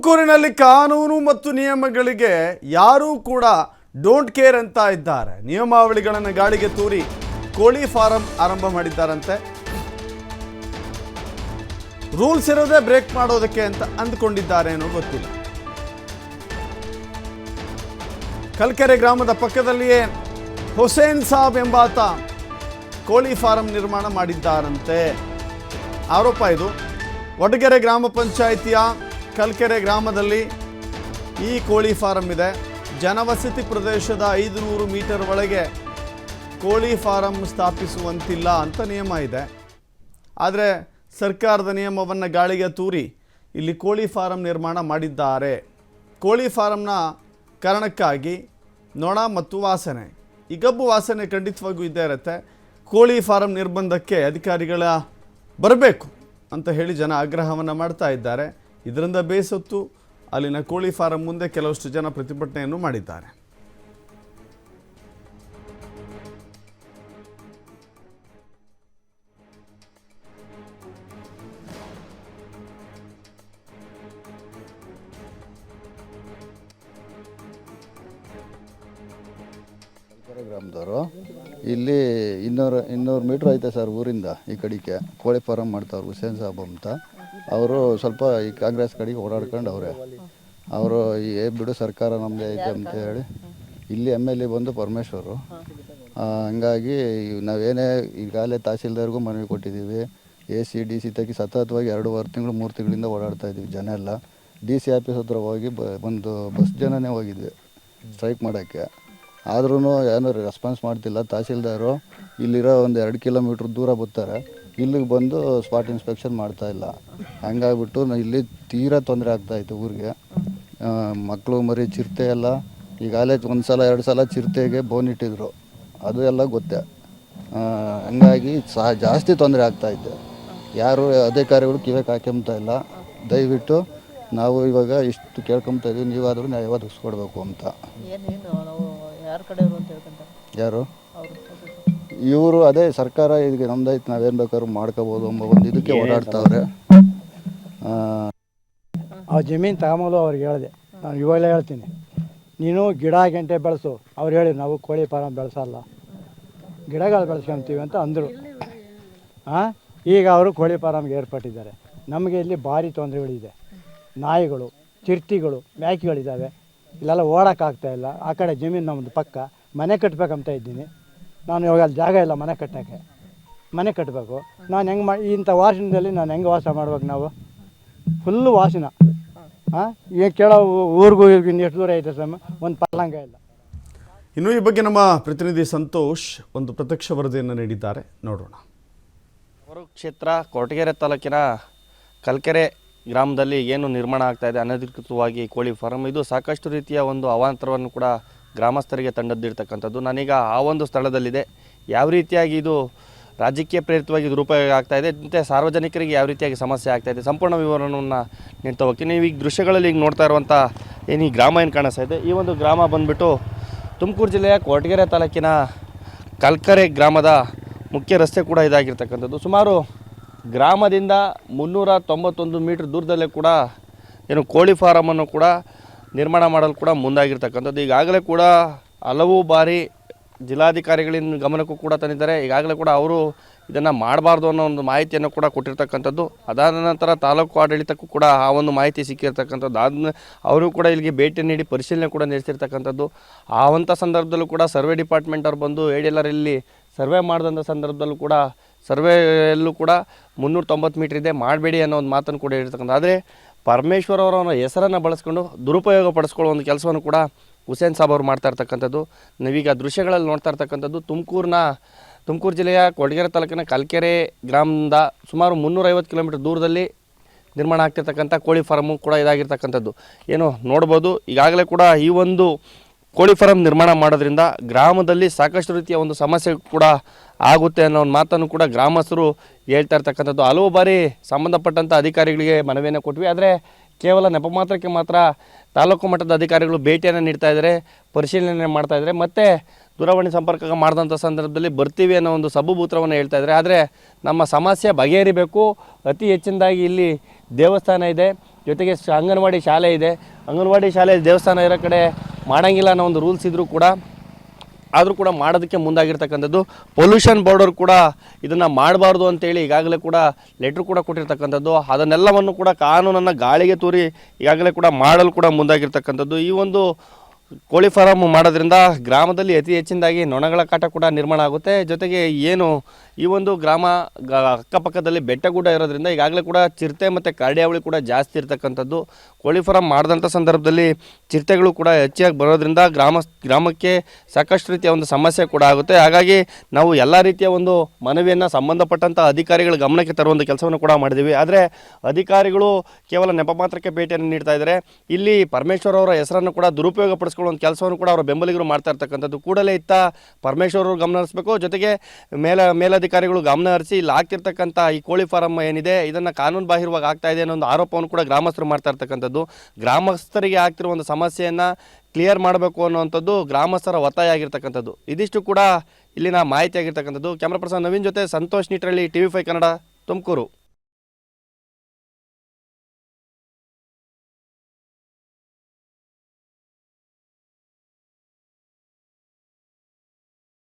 ತುಮಕೂರಿನಲ್ಲಿ ಕಾನೂನು ಮತ್ತು ನಿಯಮಗಳಿಗೆ ಯಾರೂ ಕೂಡ ಡೋಂಟ್ ಕೇರ್ ಅಂತ ಇದ್ದಾರೆ. ನಿಯಮಾವಳಿಗಳನ್ನು ಗಾಳಿಗೆ ತೂರಿ ಕೋಳಿ ಫಾರಂ ಆರಂಭ ಮಾಡಿದ್ದಾರಂತೆ. ರೂಲ್ಸ್ ಇರೋದೇ ಬ್ರೇಕ್ ಮಾಡೋದಕ್ಕೆ ಅಂತ ಅಂದ್ಕೊಂಡಿದ್ದಾರೆ ಅನ್ನೋ ಗೊತ್ತಿಲ್ಲ. ಕಲ್ಕೆರೆ ಗ್ರಾಮದ ಪಕ್ಕದಲ್ಲಿಯೇ ಹುಸೇನ್ ಸಾಬ್ ಎಂಬಾತ ಕೋಳಿ ಫಾರಂ ನಿರ್ಮಾಣ ಮಾಡಿದ್ದಾರಂತೆ. ಆರೋಪ ಇದು. ವಡಗೆರೆ ಗ್ರಾಮ ಪಂಚಾಯಿತಿಯ ಕಲ್ಕೆರೆ ಗ್ರಾಮದಲ್ಲಿ ಈ ಕೋಳಿ ಫಾರಂ ಇದೆ. ಜನವಸತಿ ಪ್ರದೇಶದ 500 ಮೀಟರ್ ಒಳಗೆ ಕೋಳಿ ಫಾರಂ ಸ್ಥಾಪಿಸುವಂತಿಲ್ಲ ಅಂತ ನಿಯಮ ಇದೆ. ಆದರೆ ಸರ್ಕಾರದ ನಿಯಮವನ್ನು ಗಾಳಿಗೆ ತೂರಿ ಇಲ್ಲಿ ಕೋಳಿ ಫಾರಂ ನಿರ್ಮಾಣ ಮಾಡಿದ್ದಾರೆ. ಕೋಳಿ ಫಾರಂನ ಕಾರಣಕ್ಕಾಗಿ ನೊಣ ಮತ್ತು ವಾಸನೆ, ಈ ಗಬ್ಬು ವಾಸನೆ ಖಂಡಿತವಾಗೂ ಇದ್ದೇ ಇರುತ್ತೆ. ಕೋಳಿ ಫಾರಂ ನಿರ್ಬಂಧಕ್ಕೆ ಅಧಿಕಾರಿಗಳ ಬರಬೇಕು ಅಂತ ಹೇಳಿ ಜನ ಆಗ್ರಹವನ್ನು ಮಾಡ್ತಾ ಇದ್ದಾರೆ. ಇದರಿಂದ ಬೇಸತ್ತು ಅಲ್ಲಿನ ಕೋಳಿ ಫಾರಂ ಮುಂದೆ ಕೆಲವಷ್ಟು ಜನ ಪ್ರತಿಭಟನೆಯನ್ನು ಮಾಡಿದ್ದಾರೆ. ಗ್ರಾಮದವರು ಇಲ್ಲಿ 200 ಮೀಟ್ರ್ ಐತೆ ಸರ್ ಊರಿಂದ ಈ ಕಡೆಗೆ ಕೋಳಿ ಫಾರಂ ಮಾಡ್ತಾವ್ರು. ಹುಸೇನ್ ಸಾಬ್ ಅಂತ ಅವರು ಸ್ವಲ್ಪ ಈ ಕಾಂಗ್ರೆಸ್ ಕಡೆಗೆ ಓಡಾಡ್ಕೊಂಡು ಅವರು ಬಿಡು ಸರ್ಕಾರ ನಮ್ಮದೇ ಐತೆ ಅಂತ ಹೇಳಿ ಇಲ್ಲಿ MLA ಬಂದು ಪರಮೇಶ್ವರು. ಹಂಗಾಗಿ ನಾವೇನೇ ಈಗಾಗಲೇ ತಹಸೀಲ್ದಾರ್ಗೂ ಮನವಿ ಕೊಟ್ಟಿದ್ದೀವಿ. AC DC ತಗಿ ಸತತವಾಗಿ 2.5 ತಿಂಗಳು 3 ತಿಂಗಳಿಂದ ಓಡಾಡ್ತಾ ಇದ್ದೀವಿ. ಜನ ಎಲ್ಲ DC ಆಫೀಸ್ ಹತ್ರ ಹೋಗಿ ಒಂದು ಬಸ್ ಜನನೇ ಹೋಗಿದ್ವಿ ಸ್ಟ್ರೈಕ್ ಮಾಡೋಕ್ಕೆ. ಆದ್ರೂ ಏನೂ ರೆಸ್ಪಾನ್ಸ್ ಮಾಡ್ತಿಲ್ಲ. ತಹಸೀಲ್ದಾರು ಇಲ್ಲಿರೋ ಒಂದು 2 ಕಿಲೋಮೀಟ್ರ್ ದೂರ ಬರ್ತಾರೆ, ಇಲ್ಲಿಗೆ ಬಂದು ಸ್ಪಾಟ್ ಇನ್ಸ್ಪೆಕ್ಷನ್ ಮಾಡ್ತಾಯಿಲ್ಲ. ಹಂಗಾಗ್ಬಿಟ್ಟು ಇಲ್ಲಿ ತೀರಾ ತೊಂದರೆ ಆಗ್ತಾಯಿತ್ತು ಊರಿಗೆ. ಮಕ್ಕಳು ಮರಿ ಚಿರತೆ ಎಲ್ಲ ಈಗಾಗಲೇ 1 ಸಲ 2 ಸಲ ಚಿರತೆಗೆ ಬೋನಿಟ್ಟಿದ್ರು, ಅದು ಎಲ್ಲ ಗೊತ್ತೇ. ಹಂಗಾಗಿ ಜಾಸ್ತಿ ತೊಂದರೆ ಆಗ್ತಾಯಿದೆ. ಯಾರು ಅಧಿಕಾರಿಗಳು ಕಿವಿಗೆ ಹಾಕ್ಕೊಂಬ್ತಾ ಇಲ್ಲ. ದಯವಿಟ್ಟು ನಾವು ಇವಾಗ ಇಷ್ಟು ಕೇಳ್ಕೊತಾ ಇದೀವಿ, ನೀವಾದರೂ ನ್ಯಾಯ ಒದಗಿಸ್ಕೊಡ್ಬೇಕು ಅಂತ. ಯಾರು ಇವರು ಅದೇ ಸರ್ಕಾರ ಇದಕ್ಕೆ ನಮ್ದೈತೆ, ನಾವೇನು ಬೇಕಾದ್ರೂ ಮಾಡ್ಕೋಬೋದು ಎಂಬ ಒಂದು ಇದಕ್ಕೆ ಓಡಾಡ್ತಾವ್ರೆ. ಆ ಜಮೀನು ತಗೊಂಬೋದು ಅವ್ರಿಗೆ ಹೇಳಿದೆ. ನಾನು ಇವಾಗಲೇ ಹೇಳ್ತೀನಿ, ನೀನು ಗಿಡ ಗಂಟೆ ಬೆಳೆಸು. ಅವ್ರು ಹೇಳಿ ನಾವು ಕೋಳಿ ಫಾರಂ ಬೆಳೆಸಲ್ಲ, ಗಿಡಗಳು ಬೆಳೆಸ್ಕೊಂತೀವಿ ಅಂತ ಅಂದರು. ಈಗ ಅವರು ಕೋಳಿ ಫಾರಮ್ಗೆ ಏರ್ಪಟ್ಟಿದ್ದಾರೆ. ನಮಗೆ ಇಲ್ಲಿ ಭಾರಿ ತೊಂದರೆಗಳಿದೆ. ನಾಯಿಗಳು, ಚಿರ್ತಿಗಳು, ಮೇಕೆಗಳಿದ್ದಾವೆ. ಇಲ್ಲೆಲ್ಲ ಓಡೋಕ್ಕಾಗ್ತಾಯಿಲ್ಲ. ಆ ಕಡೆ ಜಮೀನು ನಮ್ಮದು ಪಕ್ಕ ಮನೆ ಕಟ್ಟಬೇಕಂತ ಇದ್ದೀನಿ ನಾನು. ಇವಾಗ ಅಲ್ಲಿ ಜಾಗ ಇಲ್ಲ ಮನೆ ಕಟ್ಟೋಕ್ಕೆ. ಮನೆ ಕಟ್ಟಬೇಕು. ನಾನು ಹೆಂಗೆ ಇಂಥ ವಾಸನದಲ್ಲಿ ನಾನು ಹೆಂಗೆ ವಾಸ ಮಾಡ್ಬೇಕು? ನಾವು ಫುಲ್ಲು ವಾಸನ. ಈಗ ಕೇಳೋ ಊರಿಗೂ ಇವ್ರಿಗಿನ್ನ ಎಷ್ಟು ದೂರ ಐತೆ ಸಮ, ಒಂದು ಪಲ್ಲಂಗ ಇಲ್ಲ. ಇನ್ನು ಈ ಬಗ್ಗೆ ನಮ್ಮ ಪ್ರತಿನಿಧಿ ಸಂತೋಷ್ ಒಂದು ಪ್ರತ್ಯಕ್ಷ ವರದಿಯನ್ನು ನೀಡಿದ್ದಾರೆ, ನೋಡೋಣ. ಹೊರ ಕ್ಷೇತ್ರ ಕೊರಟಗೆರೆ ತಾಲೂಕಿನ ಕಲ್ಕೆರೆ ಗ್ರಾಮದಲ್ಲಿ ಏನು ನಿರ್ಮಾಣ ಆಗ್ತಾಯಿದೆ ಅನಧಿಕೃತವಾಗಿ ಕೋಳಿ ಫಾರಂ, ಇದು ಸಾಕಷ್ಟು ರೀತಿಯ ಒಂದು ಅವಾಂತರವನ್ನು ಕೂಡ ಗ್ರಾಮಸ್ಥರಿಗೆ ತಂದೊಡ್ಡಿರ್ತಕ್ಕಂಥದ್ದು. ನಾನೀಗ ಆ ಒಂದು ಸ್ಥಳದಲ್ಲಿದೆ. ಯಾವ ರೀತಿಯಾಗಿ ಇದು ರಾಜಕೀಯ ಪ್ರೇರಿತವಾಗಿ ದುರುಪಯೋಗ ಆಗ್ತಾಯಿದೆ ಮತ್ತು ಸಾರ್ವಜನಿಕರಿಗೆ ಯಾವ ರೀತಿಯಾಗಿ ಸಮಸ್ಯೆ ಆಗ್ತಾಯಿದೆ ಸಂಪೂರ್ಣ ವಿವರಣವನ್ನು ನೀಡ್ತಾ ಹೋಗ್ತೀನಿ. ನೀವು ಈಗ ದೃಶ್ಯಗಳಲ್ಲಿ ಈಗ ನೋಡ್ತಾ ಇರುವಂಥ ಏನು ಈ ಗ್ರಾಮ ಏನು ಕಾಣಿಸ್ತಾ ಇದೆ, ಈ ಒಂದು ಗ್ರಾಮ ಬಂದುಬಿಟ್ಟು ತುಮಕೂರು ಜಿಲ್ಲೆಯ ಕೊರಟಗೆರೆ ತಾಲೂಕಿನ ಕಲ್ಕೆರೆ ಗ್ರಾಮದ ಮುಖ್ಯ ರಸ್ತೆ ಕೂಡ ಇದಾಗಿರ್ತಕ್ಕಂಥದ್ದು. ಸುಮಾರು ಗ್ರಾಮದಿಂದ 391 ಮೀಟ್ರ್ ದೂರದಲ್ಲೇ ಕೂಡ ಏನು ಕೋಳಿ ಫಾರಮನ್ನು ಕೂಡ ನಿರ್ಮಾಣ ಮಾಡಲು ಕೂಡ ಮುಂದಾಗಿರ್ತಕ್ಕಂಥದ್ದು. ಈಗಾಗಲೇ ಕೂಡ ಹಲವು ಬಾರಿ ಜಿಲ್ಲಾಧಿಕಾರಿಗಳಿಂದ ಗಮನಕ್ಕೂ ಕೂಡ ತಂದಿದ್ದಾರೆ. ಈಗಾಗಲೇ ಕೂಡ ಅವರು ಇದನ್ನು ಮಾಡಬಾರ್ದು ಅನ್ನೋ ಒಂದು ಮಾಹಿತಿಯನ್ನು ಕೂಡ ಕೊಟ್ಟಿರ್ತಕ್ಕಂಥದ್ದು. ಅದಾದ ನಂತರ ತಾಲೂಕು ಆಡಳಿತಕ್ಕೂ ಕೂಡ ಆ ಒಂದು ಮಾಹಿತಿ ಸಿಕ್ಕಿರ್ತಕ್ಕಂಥದ್ದು. ಆದ್ಮೇಲೆ ಅವರು ಕೂಡ ಇಲ್ಲಿಗೆ ಭೇಟಿ ನೀಡಿ ಪರಿಶೀಲನೆ ಕೂಡ ನಡೆಸಿರ್ತಕ್ಕಂಥದ್ದು. ಆ ಅಂಥ ಸಂದರ್ಭದಲ್ಲೂ ಕೂಡ ಸರ್ವೆ ಡಿಪಾರ್ಟ್ಮೆಂಟ್ ಅವ್ರು ಬಂದು ADLR ಇಲ್ಲಿ ಸರ್ವೆ ಮಾಡಿದಂಥ ಸಂದರ್ಭದಲ್ಲೂ ಕೂಡ ಸರ್ವೆಯಲ್ಲೂ ಕೂಡ 390 ಮೀಟ್ರ್ ಇದೆ, ಮಾಡಬೇಡಿ ಅನ್ನೋ ಒಂದು ಮಾತನ್ನು ಕೂಡ ಹೇಳಿರ್ತಕ್ಕಂಥ. ಆದರೆ ಪರಮೇಶ್ವರ್ ಅವರ ಹೆಸರನ್ನು ಬಳಸ್ಕೊಂಡು ದುರುಪಯೋಗ ಪಡಿಸ್ಕೊಳ್ಳೋ ಒಂದು ಕೆಲಸವನ್ನು ಕೂಡ ಹುಸೇನ್ ಸಾಬ್ ಅವರು ಮಾಡ್ತಾ ಇರ್ತಕ್ಕಂಥದ್ದು. ನೀವೀಗ ದೃಶ್ಯಗಳಲ್ಲಿ ನೋಡ್ತಾ ಇರ್ತಕ್ಕಂಥದ್ದು ತುಮಕೂರು ಜಿಲ್ಲೆಯ ಕೊರಟಗೆರೆ ತಾಲೂಕಿನ ಕಲ್ಕೆರೆ ಗ್ರಾಮದಿಂದ ಸುಮಾರು 350 ಕಿಲೋಮೀಟರ್ ದೂರದಲ್ಲಿ ನಿರ್ಮಾಣ ಆಗ್ತಿರ್ತಕ್ಕಂಥ ಕೋಳಿ ಫಾರಮು ಕೂಡ ಇದಾಗಿರ್ತಕ್ಕಂಥದ್ದು. ಏನು ನೋಡ್ಬೋದು. ಈಗಾಗಲೇ ಕೂಡ ಈ ಒಂದು ಕೋಳಿ ಫಾರಂ ನಿರ್ಮಾಣ ಮಾಡೋದ್ರಿಂದ ಗ್ರಾಮದಲ್ಲಿ ಸಾಕಷ್ಟು ರೀತಿಯ ಒಂದು ಸಮಸ್ಯೆ ಕೂಡ ಆಗುತ್ತೆ ಅನ್ನೋ ಒಂದು ಮಾತನ್ನು ಕೂಡ ಗ್ರಾಮಸ್ಥರು ಹೇಳ್ತಾ ಇರ್ತಕ್ಕಂಥದ್ದು. ಹಲವು ಬಾರಿ ಸಂಬಂಧಪಟ್ಟಂಥ ಅಧಿಕಾರಿಗಳಿಗೆ ಮನವಿಯನ್ನು ಕೊಟ್ವಿ, ಆದರೆ ಕೇವಲ ನೆಪ ಮಾತ್ರಕ್ಕೆ ಮಾತ್ರ ತಾಲೂಕು ಮಟ್ಟದ ಅಧಿಕಾರಿಗಳು ಭೇಟಿಯನ್ನು ನೀಡ್ತಾ ಇದ್ದಾರೆ, ಪರಿಶೀಲನೆ ಮಾಡ್ತಾ ಇದ್ದಾರೆ. ಮತ್ತು ದೂರವಾಣಿ ಸಂಪರ್ಕ ಮಾಡಿದಂಥ ಸಂದರ್ಭದಲ್ಲಿ ಬರ್ತೀವಿ ಅನ್ನೋ ಒಂದು ಸಬೂಬೂತ್ರವನ್ನು ಹೇಳ್ತಾ ಇದ್ದಾರೆ. ಆದರೆ ನಮ್ಮ ಸಮಸ್ಯೆ ಬಗೆಹರಿಬೇಕು. ಅತಿ ಹೆಚ್ಚಿನದಾಗಿ ಇಲ್ಲಿ ದೇವಸ್ಥಾನ ಇದೆ, ಜೊತೆಗೆ ಅಂಗನವಾಡಿ ಶಾಲೆ ಇದೆ. ಅಂಗನವಾಡಿ ಶಾಲೆ ದೇವಸ್ಥಾನ ಇರೋ ಕಡೆ ಮಾಡೋಂಗಿಲ್ಲ ಅನ್ನೋ ಒಂದು ರೂಲ್ಸ್ ಇದ್ದರೂ ಕೂಡ ಆದರೂ ಕೂಡ ಮಾಡೋದಕ್ಕೆ ಮುಂದಾಗಿರ್ತಕ್ಕಂಥದ್ದು. ಪೊಲ್ಯೂಷನ್ ಬೋರ್ಡರ್ ಕೂಡ ಇದನ್ನು ಮಾಡಬಾರ್ದು ಅಂತೇಳಿ ಈಗಾಗಲೇ ಕೂಡ ಲೆಟ್ರ್ ಕೂಡ ಕೊಟ್ಟಿರ್ತಕ್ಕಂಥದ್ದು. ಅದನ್ನೆಲ್ಲವನ್ನು ಕೂಡ ಕಾನೂನನ್ನು ಗಾಳಿಗೆ ತೂರಿ ಈಗಾಗಲೇ ಕೂಡ ಮಾಡಲು ಕೂಡ ಮುಂದಾಗಿರ್ತಕ್ಕಂಥದ್ದು. ಈ ಒಂದು ಕೋಳಿ ಫಾರಮ್ ಮಾಡೋದ್ರಿಂದ ಗ್ರಾಮದಲ್ಲಿ ಅತಿ ಹೆಚ್ಚಿನದಾಗಿ ನೊಣಗಳ ಕಾಟ ಕೂಡ ನಿರ್ಮಾಣ ಆಗುತ್ತೆ. ಜೊತೆಗೆ ಏನು ಈ ಒಂದು ಅಕ್ಕಪಕ್ಕದಲ್ಲಿ ಬೆಟ್ಟಗುಡ್ಡ ಇರೋದ್ರಿಂದ ಈಗಾಗಲೇ ಕೂಡ ಚಿರತೆ ಮತ್ತು ಕರಡಿಯಾವಳಿ ಕೂಡ ಜಾಸ್ತಿ ಇರ್ತಕ್ಕಂಥದ್ದು. ಕೋಳಿ ಫಾರಮ್ ಮಾಡಿದಂಥ ಸಂದರ್ಭದಲ್ಲಿ ಚಿರತೆಗಳು ಕೂಡ ಹೆಚ್ಚಾಗಿ ಬರೋದ್ರಿಂದ ಗ್ರಾಮಕ್ಕೆ ಸಾಕಷ್ಟು ರೀತಿಯ ಒಂದು ಸಮಸ್ಯೆ ಕೂಡ ಆಗುತ್ತೆ. ಹಾಗಾಗಿ ನಾವು ಎಲ್ಲ ರೀತಿಯ ಒಂದು ಮನವಿಯನ್ನು ಸಂಬಂಧಪಟ್ಟಂಥ ಅಧಿಕಾರಿಗಳ ಗಮನಕ್ಕೆ ತರುವಂಥ ಕೆಲಸವನ್ನು ಕೂಡ ಮಾಡಿದ್ದೀವಿ. ಆದರೆ ಅಧಿಕಾರಿಗಳು ಕೇವಲ ನೆಪ ಮಾತ್ರಕ್ಕೆ ಭೇಟಿಯನ್ನು ನೀಡ್ತಾ ಇದ್ದಾರೆ. ಇಲ್ಲಿ ಪರಮೇಶ್ವರ್ ಅವರ ಹೆಸರನ್ನು ಕೂಡ ದುರುಪಯೋಗ ಪಡಿಸ್ಕೊಳ್ಳೋ ಒಂದು ಕೆಲಸವನ್ನು ಕೂಡ ಅವರ ಬೆಂಬಲಿಗರು ಮಾಡ್ತಾ ಇರ್ತಕ್ಕಂಥದ್ದು. ಕೂಡಲೇ ಇತ್ತ ಪರಮೇಶ್ವರ್ ಅವರು ಗಮನ ಹರಿಸಬೇಕು. ಜೊತೆಗೆ ಮೇಲಧಿಕಾರಿಗಳು ಗಮನ ಹರಿಸಿ ಇಲ್ಲಿ ಆಗ್ತಿರ್ತಕ್ಕಂಥ ಈ ಕೋಳಿ ಫಾರಮ್ ಏನಿದೆ ಇದನ್ನು ಕಾನೂನು ಬಾಹಿರವಾಗಿ ಆಗ್ತಾ ಇದೆ ಅನ್ನೋ ಒಂದು ಆರೋಪವನ್ನು ಕೂಡ ಗ್ರಾಮಸ್ಥರು ಮಾಡ್ತಾ ಇರ್ತಕ್ಕಂಥದ್ದು. ಗ್ರಾಮಸ್ಥರಿಗೆ ಆಗ್ತಿರುವ ಒಂದು ಸಮಸ್ಯೆಯನ್ನು ಕ್ಲಿಯರ್ ಮಾಡಬೇಕು ಅನ್ನುವಂಥದ್ದು ಗ್ರಾಮಸ್ಥರ ಒತ್ತಾಯ ಆಗಿರ್ತಕ್ಕಂಥದ್ದು. ಇದಿಷ್ಟು ಕೂಡ ಇಲ್ಲಿನ ಮಾಹಿತಿ ಆಗಿರ್ತಕ್ಕಂಥದ್ದು. ಕ್ಯಾಮ್ರಾ ಪರ್ಸನ್ ನವೀನ್ ಜೊತೆ ಸಂತೋಷ್ ನಿಟ್ರಳ್ಳಿ, TV5 ಕನ್ನಡ, ತುಮಕೂರು.